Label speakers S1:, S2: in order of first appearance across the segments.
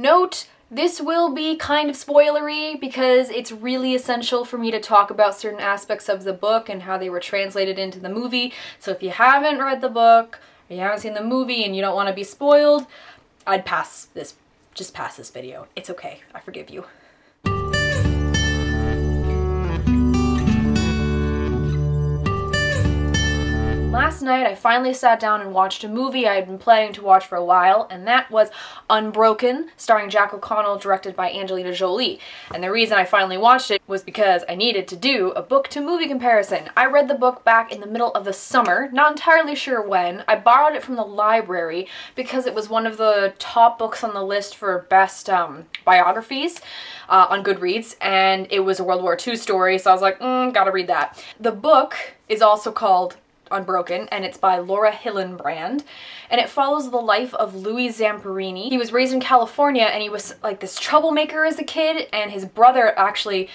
S1: Note, this will be kind of spoilery because it's really essential for me to talk about certain aspects of the book and how they were translated into the movie. So if you haven't read the book, or you haven't seen the movie and you don't want to be spoiled, I'd pass this, just pass this video. It's okay, I forgive you. Last night, I finally sat down and watched a movie I had been planning to watch for a while, and that was Unbroken, starring Jack O'Connell, directed by Angelina Jolie. And the reason I finally watched it was because I needed to do a book-to-movie comparison. I read the book back in the middle of the summer, not entirely sure when. I borrowed it from the library because it was one of the top books on the list for best biographies on Goodreads, and it was a World War II story, so I was like, gotta read that. The book is also called Unbroken, and it's by Laura Hillenbrand, and it follows the life of Louis Zamperini. He was raised in California, and he was like this troublemaker as a kid, and his brother actually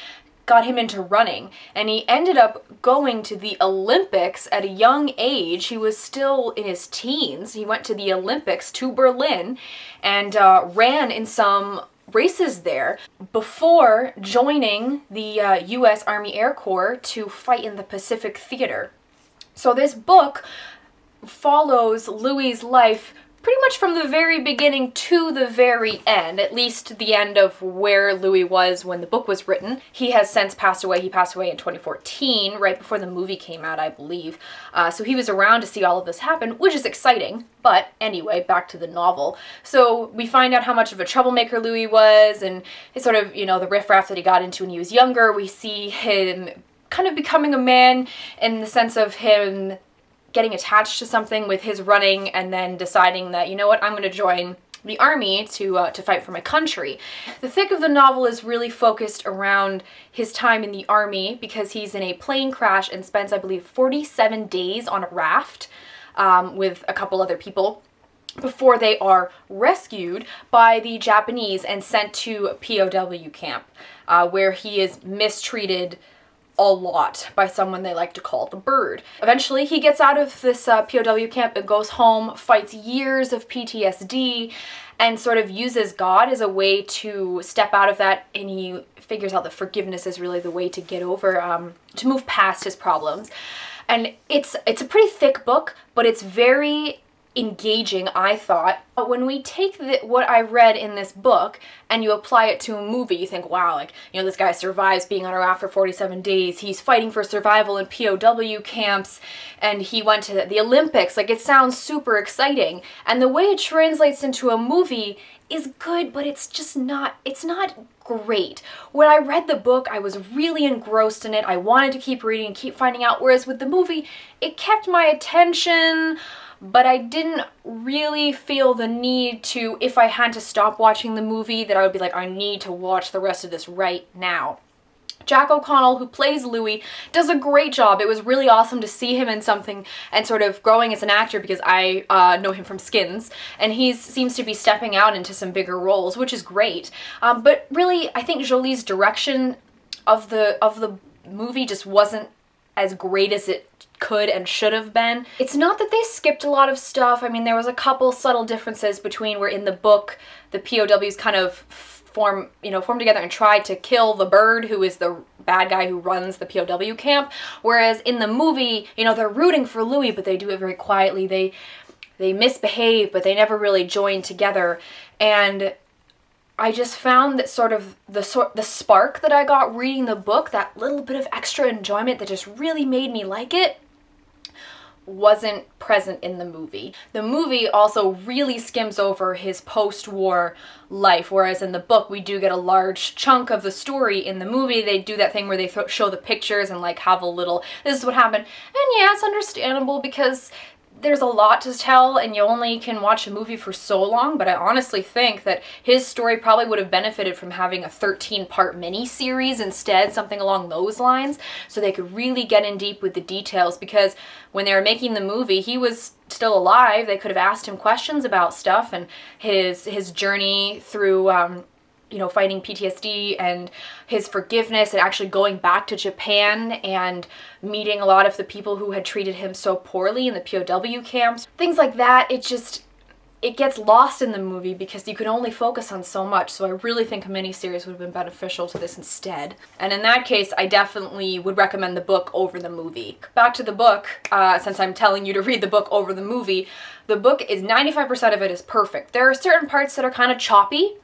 S1: got him into running, and he ended up going to the Olympics at a young age. He was still in his teens. He went to the Olympics, to Berlin, and ran in some races there before joining the U.S. Army Air Corps to fight in the Pacific Theater. So this book follows Louis' life pretty much from the very beginning to the very end, at least the end of where Louis was when the book was written. He has since passed away. He passed away in 2014, right before the movie came out, I believe. So he was around to see all of this happen, which is exciting. But anyway, back to the novel. So we find out how much of a troublemaker Louis was, and his sort of, you know, the riffraff that he got into when he was younger. We see him kind of becoming a man in the sense of him getting attached to something with his running and then deciding that, you know what, I'm going to join the army to fight for my country. The thick of the novel is really focused around his time in the army because he's in a plane crash and spends, I believe, 47 days on a raft with a couple other people before they are rescued by the Japanese and sent to a POW camp where he is mistreated a lot by someone they like to call the Bird. Eventually he gets out of this POW camp and goes home, fights years of PTSD, and sort of uses God as a way to step out of that, and he figures out that forgiveness is really the way to get over, to move past his problems. And it's a pretty thick book, but it's very engaging, I thought. But when we take what I read in this book and you apply it to a movie, you think, wow, like, you know, this guy survives being on a raft for 47 days. He's fighting for survival in POW camps, and he went to the Olympics. Like, it sounds super exciting. And the way it translates into a movie is good, but it's just not, it's not great. When I read the book, I was really engrossed in it. I wanted to keep reading and keep finding out, whereas with the movie, it kept my attention, but I didn't really feel the need to, if I had to stop watching the movie, that I would be like, I need to watch the rest of this right now. Jack O'Connell, who plays Louis, does a great job. It was really awesome to see him in something and sort of growing as an actor because I know him from Skins, and he seems to be stepping out into some bigger roles, which is great. But really, I think Jolie's direction of the movie just wasn't as great as it could and should have been. It's not that they skipped a lot of stuff. I mean, there was a couple subtle differences between where in the book the POWs kind of form together and try to kill the Bird, who is the bad guy who runs the POW camp, whereas in the movie, you know, they're rooting for Louis, but they do it very quietly. They misbehave, but they never really join together. And I just found that sort of the spark that I got reading the book, that little bit of extra enjoyment that just really made me like it, wasn't present in the movie. The movie also really skims over his post-war life, whereas in the book we do get a large chunk of the story. In the movie they do that thing where they show the pictures and like have a little, this is what happened. And yeah, it's understandable because there's a lot to tell and you only can watch a movie for so long, but I honestly think that his story probably would have benefited from having a 13-part mini-series instead, something along those lines, so they could really get in deep with the details, because when they were making the movie, he was still alive. They could have asked him questions about stuff and his journey through fighting PTSD and his forgiveness and actually going back to Japan and meeting a lot of the people who had treated him so poorly in the POW camps. Things like that, it it gets lost in the movie because you can only focus on so much, so I really think a miniseries would have been beneficial to this instead. And in that case, I definitely would recommend the book over the movie. Back to the book, since I'm telling you to read the book over the movie, the book is 95% of it is perfect. There are certain parts that are kind of choppy,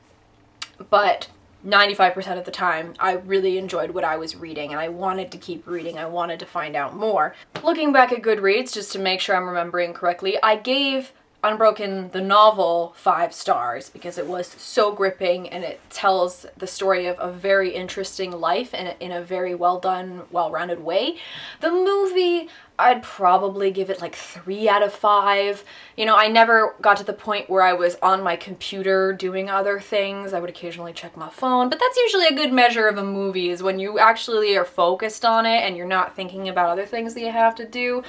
S1: but 95% of the time, I really enjoyed what I was reading, and I wanted to keep reading. I wanted to find out more. Looking back at Goodreads, just to make sure I'm remembering correctly, I gave Unbroken, the novel, 5 stars because it was so gripping and it tells the story of a very interesting life and in a very well done, well-rounded way. The movie, I'd probably give it like 3 out of 5. You know, I never got to the point where I was on my computer doing other things. I would occasionally check my phone, but that's usually a good measure of a movie, is when you actually are focused on it and you're not thinking about other things that you have to do.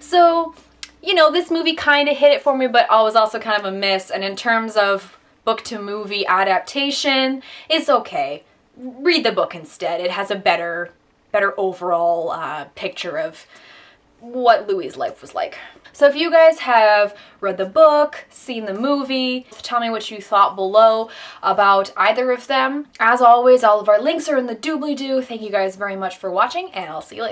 S1: So, you know, this movie kind of hit it for me, but I was also kind of a miss. And in terms of book to movie adaptation, it's okay. Read the book instead. It has a better overall picture of what Louis' life was like. So if you guys have read the book, seen the movie, tell me what you thought below about either of them. As always, all of our links are in the doobly-doo. Thank you guys very much for watching, and I'll see you later.